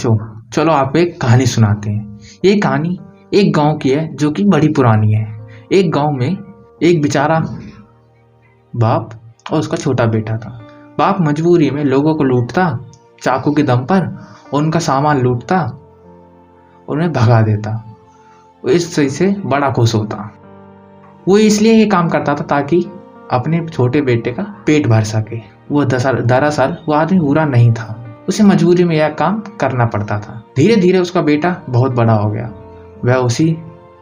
बच्चों, चलो आपको एक कहानी सुनाते हैं। ये कहानी एक गांव की है जो कि बड़ी पुरानी है। एक गांव में एक बेचारा बाप और उसका छोटा बेटा था। बाप मजबूरी में लोगों को लूटता, चाकू के दम पर उनका सामान लूटता, उन्हें भगा देता। वो इस चीज से बड़ा खुश होता। वो इसलिए ये काम करता था ताकि अपने छोटे बेटे का पेट भर सके। वो दरअसल वो आदमी बुरा नहीं था, उसे मजबूरी में यह काम करना पड़ता था। धीरे धीरे उसका बेटा बहुत बड़ा हो गया। वह उसी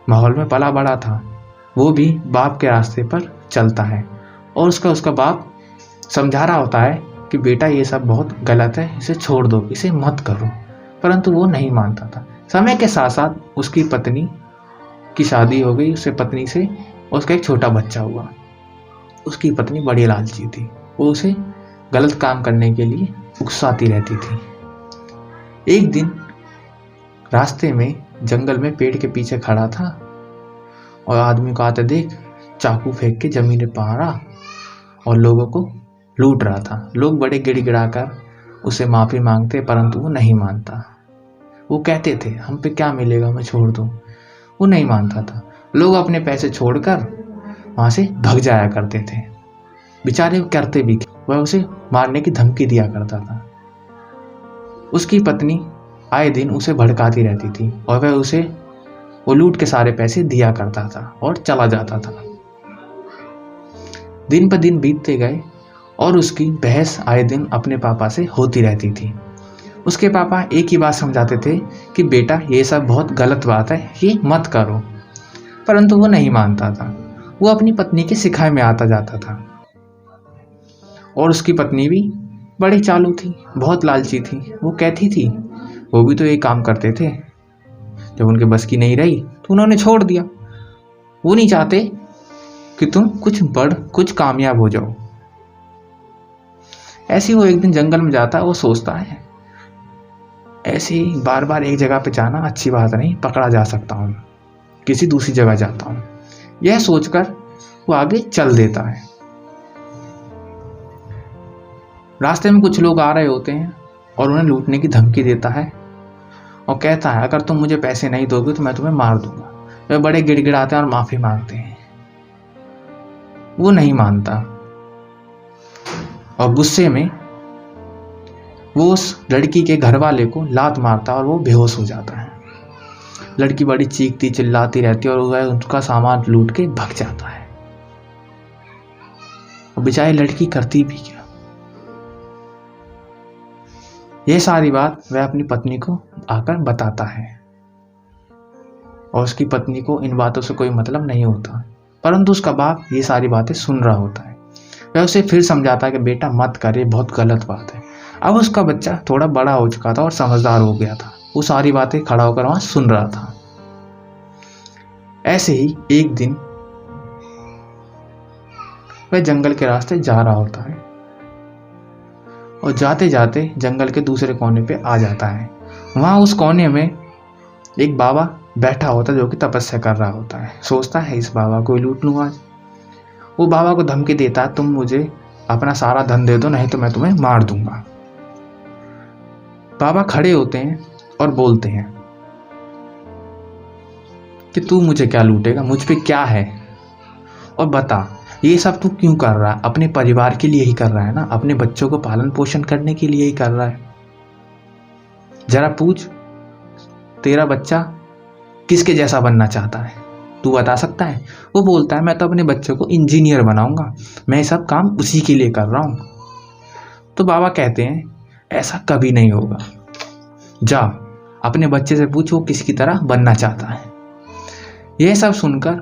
माहौल में पला बड़ा था। वो भी बाप के रास्ते पर चलता है और उसका बाप समझा रहा होता है कि बेटा ये सब बहुत गलत है, इसे छोड़ दो, इसे मत करो। परंतु वो नहीं मानता था। समय के साथ साथ उसकी पत्नी की शादी हो गई। उससे पत्नी से उसका एक छोटा बच्चा हुआ। उसकी पत्नी बड़ी लालची थी। वो उसे गलत काम करने के लिए उकसाती रहती थी। एक दिन रास्ते में जंगल में पेड़ के पीछे खड़ा था और आदमी को आते देख चाकू फेंक के जमीन पर मारा और लोगों को लूट रहा था। लोग बड़े गिड़गिड़ाकर उसे माफी मांगते, परंतु वो नहीं मानता। वो कहते थे हम पे क्या मिलेगा, मैं छोड़ दूं। वो नहीं मानता था। लोग अपने पैसे छोड़कर वहां से भाग जाया करते थे। बेचारे वो करते भी, वह उसे मारने की धमकी दिया करता था। उसकी पत्नी आए दिन उसे भड़काती रहती थी और वह वो लूट के सारे पैसे दिया करता था और चला जाता था। दिन पर दिन बीतते गए और उसकी बहस आए दिन अपने पापा से होती रहती थी। उसके पापा एक ही बात समझाते थे कि बेटा ये सब बहुत गलत बात है, ये मत करो। परंतु वो नहीं मानता था। वो अपनी पत्नी के सिखाए में आता जाता था और उसकी पत्नी भी बड़ी चालू थी, बहुत लालची थी। वो कहती थी वो भी तो ये काम करते थे, जब उनके बस की नहीं रही तो उन्होंने छोड़ दिया। वो नहीं चाहते कि तुम कुछ कामयाब हो जाओ। ऐसे ही वो एक दिन जंगल में जाता है। वो सोचता है ऐसे ही बार बार एक जगह पे जाना अच्छी बात नहीं, पकड़ा जा सकता हूँ, किसी दूसरी जगह जाता हूँ। यह सोचकर वो आगे चल देता है। रास्ते में कुछ लोग आ रहे होते हैं और उन्हें लूटने की धमकी देता है और कहता है अगर तुम मुझे पैसे नहीं दोगे तो मैं तुम्हें मार दूंगा। वे बड़े गिड़गिड़ाते हैं और माफी मांगते हैं। वो नहीं मानता और गुस्से में वो उस लड़की के घर वाले को लात मारता और वो बेहोश हो जाता है। लड़की बड़ी चीखती चिल्लाती रहती है और वह उसका सामान लूट के भाग जाता है। और बेचारी लड़की करती भी क्या। यह सारी बात वह अपनी पत्नी को आकर बताता है और उसकी पत्नी को इन बातों से कोई मतलब नहीं होता। परंतु उसका बाप ये सारी बातें सुन रहा होता है। वह उसे फिर समझाता है कि बेटा मत कर, ये बहुत गलत बात है। अब उसका बच्चा थोड़ा बड़ा हो चुका था और समझदार हो गया था। वो सारी बातें खड़ा होकर वहां सुन रहा था। ऐसे ही एक दिन वह जंगल के रास्ते जा रहा होता है और जाते जाते जंगल के दूसरे कोने पे आ जाता है। वहां उस कोने में एक बाबा बैठा होता है जो कि तपस्या कर रहा होता है। सोचता है इस बाबा को लूट लूँ आज। वो बाबा को धमकी देता है तुम मुझे अपना सारा धन दे दो, नहीं तो मैं तुम्हें मार दूंगा। बाबा खड़े होते हैं और बोलते हैं कि तू मुझे क्या लूटेगा, मुझ पे क्या है, और बता ये सब तू क्यों कर रहा है? अपने परिवार के लिए ही कर रहा है ना, अपने बच्चों को पालन पोषण करने के लिए ही कर रहा है। जरा पूछ तेरा बच्चा किसके जैसा बनना चाहता है, तू बता सकता है? वो बोलता है मैं तो अपने बच्चों को इंजीनियर बनाऊंगा, मैं सब काम उसी के लिए कर रहा हूं। तो बाबा कहते हैं ऐसा कभी नहीं होगा। जा अपने बच्चे से पूछ वो किसकी तरह बनना चाहता है। यह सब सुनकर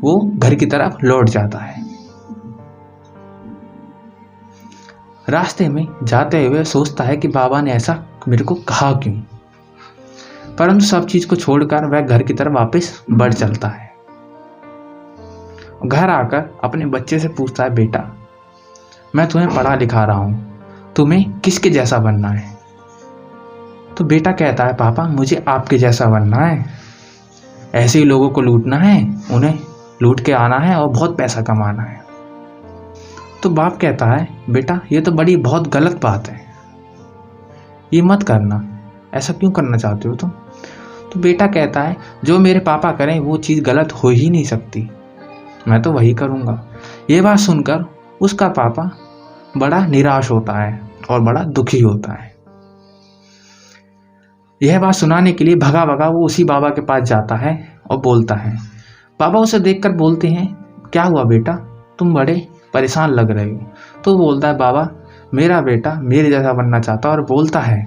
वो घर की तरफ लौट जाता है। रास्ते में जाते हुए सोचता है कि बाबा ने ऐसा मेरे को कहा क्यों। परंतु सब चीज को छोड़कर वह घर की तरफ वापस बढ़ चलता है। घर आकर अपने बच्चे से पूछता है बेटा मैं तुम्हें पढ़ा लिखा रहा हूं, तुम्हें किसके जैसा बनना है? तो बेटा कहता है पापा मुझे आपके जैसा बनना है, ऐसे ही लोगों को लूटना है, उन्हें लूट के आना है और बहुत पैसा कमाना है। तो बाप कहता है बेटा ये तो बहुत गलत बात है, ये मत करना। ऐसा क्यों करना चाहते हो तुम? तो बेटा कहता है जो मेरे पापा करें वो चीज़ गलत हो ही नहीं सकती, मैं तो वही करूँगा। ये बात सुनकर उसका पापा बड़ा निराश होता है और बड़ा दुखी होता है। यह बात सुनाने के लिए भगा भगा वो उसी बाबा के पास जाता है और बोलता है। बाबा उसे देखकर बोलते हैं, क्या हुआ बेटा, तुम बड़े परेशान लग रहे हो। तो बोलता है, बाबा मेरा बेटा मेरे जैसा बनना चाहता है और बोलता है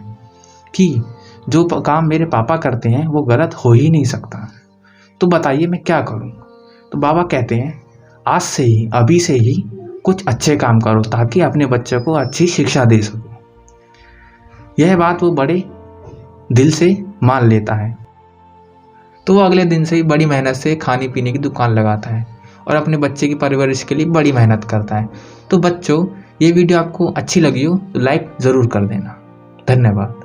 कि जो काम मेरे पापा करते हैं वो गलत हो ही नहीं सकता, तो बताइए मैं क्या करूं। तो बाबा कहते हैं, आज से ही, अभी से ही कुछ अच्छे काम करो ताकि अपने बच्चे को अच्छी शिक्षा दे सको। यह बात वो बड़े दिल से मान लेता है। तो वो अगले दिन से ही बड़ी मेहनत से खाने पीने की दुकान लगाता है और अपने बच्चे की परवरिश के लिए बड़ी मेहनत करता है। तो बच्चों, ये वीडियो आपको अच्छी लगी हो तो लाइक ज़रूर कर देना। धन्यवाद।